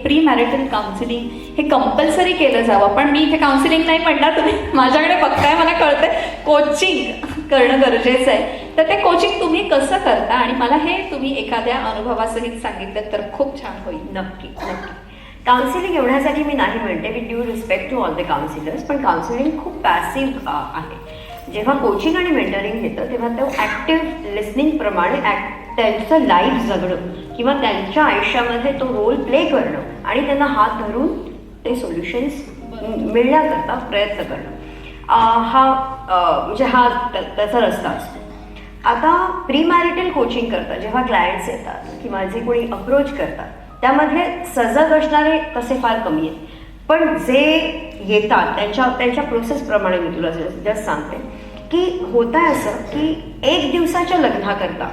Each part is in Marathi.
प्री मॅरिटल काउन्सिलिंग हे कंपल्सरी केलं जावं. पण मी इथे काउन्सिलिंग नाही म्हणणार, तुम्ही माझ्याकडे बघताय मला कळतंय, कोचिंग करणं गरजेचं आहे. तर ते कोचिंग तुम्ही कसं करता आणि मला हे तुम्ही एखाद्या अनुभवासहित सांगितलं तर खूप छान होईल. नक्की नक्की. काउन्सिलिंग एवढ्यासाठी मी नाही म्हणते, with due respect to all the counsellors, पण काउन्सिलिंग खूप पॅसिव्ह आहे. जेव्हा कोचिंग आणि मेंटरिंग घेतं तेव्हा तो ॲक्टिव्ह लिस्निंगप्रमाणे त्यांचं लाईफ जगणं किंवा त्यांच्या आयुष्यामध्ये तो रोल प्ले करणं आणि त्यांना हात धरून ते सोल्युशन्स मिळण्याकरता प्रयत्न करणं, म्हणजे हा त्याचा रस्ता असतो. आता प्री मॅरिटल कोचिंग करतात जेव्हा क्लायंट्स येतात किंवा जे कोणी अप्रोच करतात त्यामध्ये सजग असणारे तसे फार कमी आहेत. पण जे येतात त्यांच्या प्रोसेसप्रमाणे मी तुला जस्ट सांगते की होत आहे असं की 1 दिवसाच्या लग्नाकरता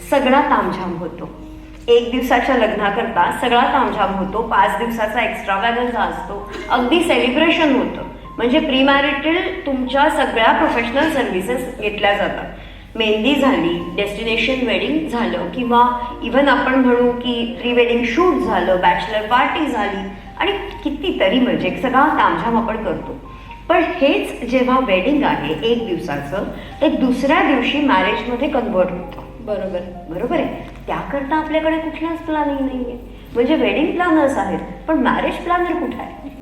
सगळा तामझाम होतो. 1 दिवसाच्या लग्नाकरता सगळा तामझाम होतो. 5 दिवसाचा एक्स्ट्रावॅगन्सा असतो, अगदी सेलिब्रेशन होतं. म्हणजे प्री मॅरिटल तुमच्या सगळ्या प्रोफेशनल सर्व्हिसेस घेतल्या जातात. मेहंदी झाली, डेस्टिनेशन वेडिंग झालं किंवा इव्हन आपण म्हणू की प्री वेडिंग शूट झालं, बॅचलर पार्टी झाली आणि कितीतरी म्हणजे सगळा तामझाम आपण करतो. पण हेच जेव्हा वेडिंग आहे 1 दिवसाचं, ते दुसऱ्या दिवशी मॅरेजमध्ये कन्व्हर्ट होतं. बरोबर आहे. त्याकरता आपल्याकडे कुठलाच प्लॅनिंग नाही आहे. म्हणजे वेडिंग प्लॅनर्स आहेत पण मॅरेज प्लॅनर कुठे आहे?